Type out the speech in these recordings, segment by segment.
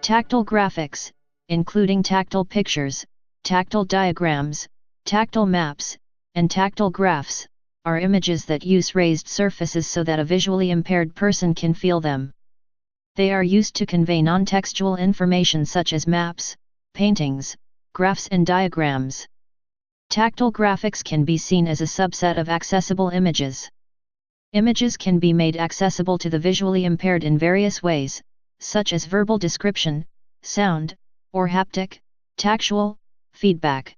Tactile graphics, including tactile pictures, tactile diagrams, tactile maps, and tactile graphs, are images that use raised surfaces so that a visually impaired person can feel them. They are used to convey non-textual information such as maps, paintings, graphs and diagrams. Tactile graphics can be seen as a subset of accessible images. Images can be made accessible to the visually impaired in various ways, such as verbal description, sound, or haptic, tactual, feedback.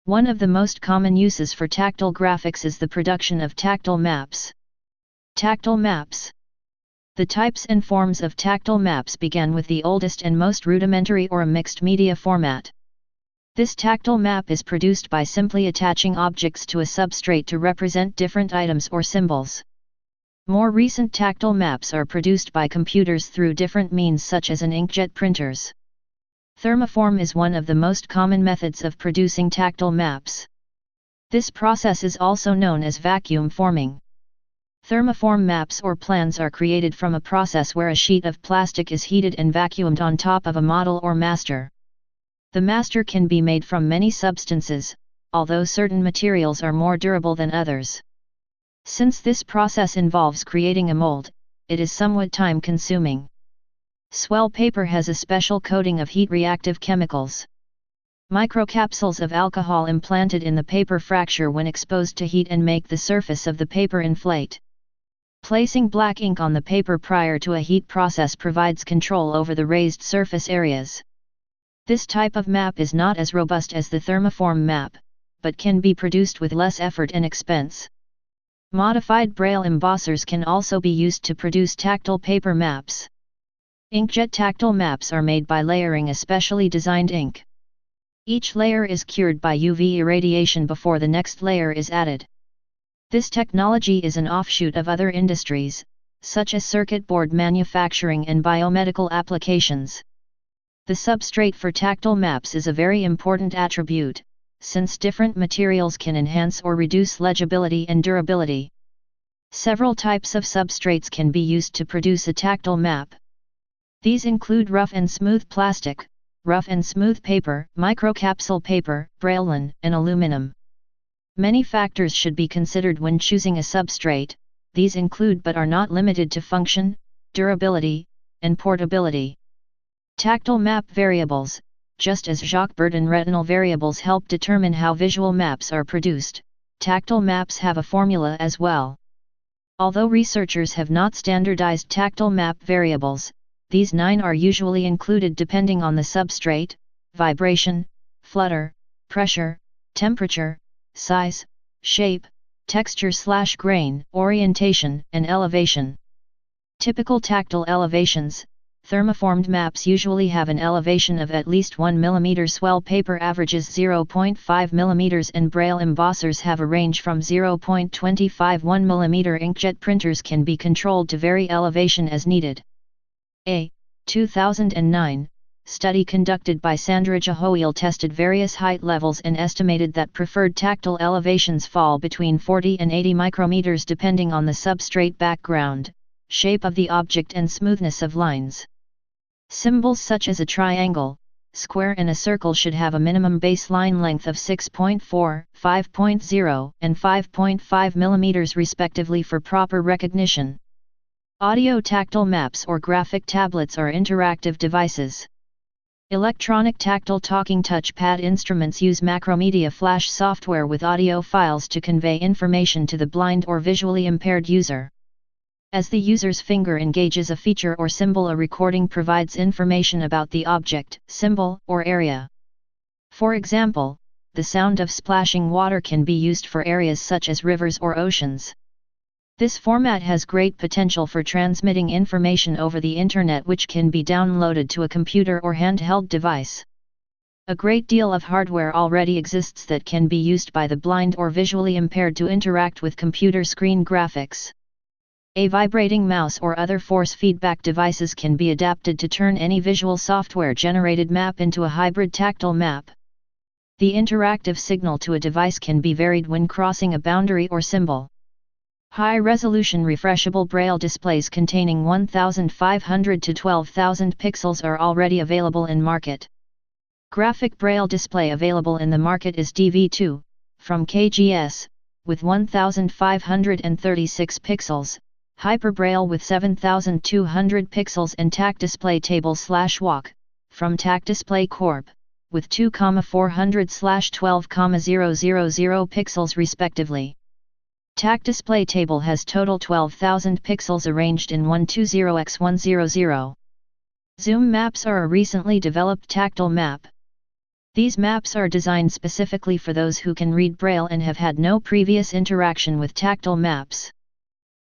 One of the most common uses for tactile graphics is the production of tactile maps. Tactile maps. The types and forms of tactile maps began with the oldest and most rudimentary or a mixed media format. This tactile map is produced by simply attaching objects to a substrate to represent different items or symbols. More recent tactile maps are produced by computers through different means such as an inkjet printers. Thermoform is one of the most common methods of producing tactile maps. This process is also known as vacuum forming. Thermoform maps or plans are created from a process where a sheet of plastic is heated and vacuumed on top of a model or master. The master can be made from many substances, although certain materials are more durable than others. Since this process involves creating a mold, it is somewhat time-consuming. Swell paper has a special coating of heat-reactive chemicals. Microcapsules of alcohol implanted in the paper fracture when exposed to heat and make the surface of the paper inflate. Placing black ink on the paper prior to a heat process provides control over the raised surface areas. This type of map is not as robust as the thermoform map, but can be produced with less effort and expense. Modified braille embossers can also be used to produce tactile paper maps. Inkjet tactile maps are made by layering a specially designed ink. Each layer is cured by UV irradiation before the next layer is added. This technology is an offshoot of other industries, such as circuit board manufacturing and biomedical applications. The substrate for tactile maps is a very important attribute, since different materials can enhance or reduce legibility and durability. Several types of substrates can be used to produce a tactile map. These include rough and smooth plastic, rough and smooth paper, microcapsule paper, braillon, and aluminum. Many factors should be considered when choosing a substrate. These include but are not limited to function, durability, and portability. Tactile map variables. Just as Jacques Bertin retinal variables help determine how visual maps are produced, tactile maps have a formula as well. Although researchers have not standardized tactile map variables, these 9 are usually included depending on the substrate, vibration, flutter, pressure, temperature, size, shape, texture/grain, orientation, and elevation. Typical tactile elevations. Thermoformed maps usually have an elevation of at least 1 mm. Swell paper averages 0.5 mm and braille embossers have a range from 0.25 1 mm. Inkjet printers can be controlled to vary elevation as needed. A 2009 study conducted by Sandra Jahoil tested various height levels and estimated that preferred tactile elevations fall between 40 and 80 micrometers depending on the substrate background, shape of the object and smoothness of lines. Symbols such as a triangle, square and a circle should have a minimum baseline length of 6.4, 5.0, and 5.5 mm respectively for proper recognition. Audio tactile maps or graphic tablets are interactive devices. Electronic tactile talking touchpad instruments use Macromedia flash software with audio files to convey information to the blind or visually impaired user. As the user's finger engages a feature or symbol, a recording provides information about the object, symbol, or area. For example, the sound of splashing water can be used for areas such as rivers or oceans. This format has great potential for transmitting information over the Internet, which can be downloaded to a computer or handheld device. A great deal of hardware already exists that can be used by the blind or visually impaired to interact with computer screen graphics. A vibrating mouse or other force feedback devices can be adapted to turn any visual software-generated map into a hybrid tactile map. The interactive signal to a device can be varied when crossing a boundary or symbol. High-resolution refreshable Braille displays containing 1,500 to 12,000 pixels are already available in market. Graphic Braille display available in the market is DV2, from KGS, with 1,536 pixels, HyperBraille with 7,200 pixels and TAC Display Table/Walk, from TAC Display Corp., with 2,400/12,000 pixels respectively. TAC Display Table has total 12,000 pixels arranged in 120x100. Zoom maps are a recently developed tactile map. These maps are designed specifically for those who can read Braille and have had no previous interaction with tactile maps.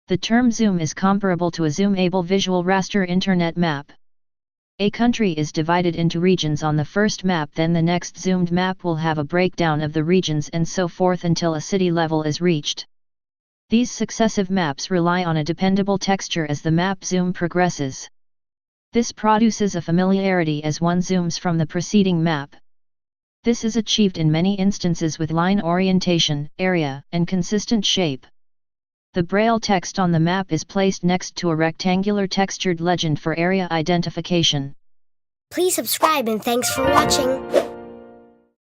The term zoom is comparable to a zoomable visual raster internet map. A country is divided into regions on the first map, then the next zoomed map will have a breakdown of the regions and so forth until a city level is reached. These successive maps rely on a dependable texture as the map zoom progresses. This produces a familiarity as one zooms from the preceding map. This is achieved in many instances with line orientation, area, and consistent shape. The Braille text on the map is placed next to a rectangular textured legend for area identification. Please subscribe and thanks for watching.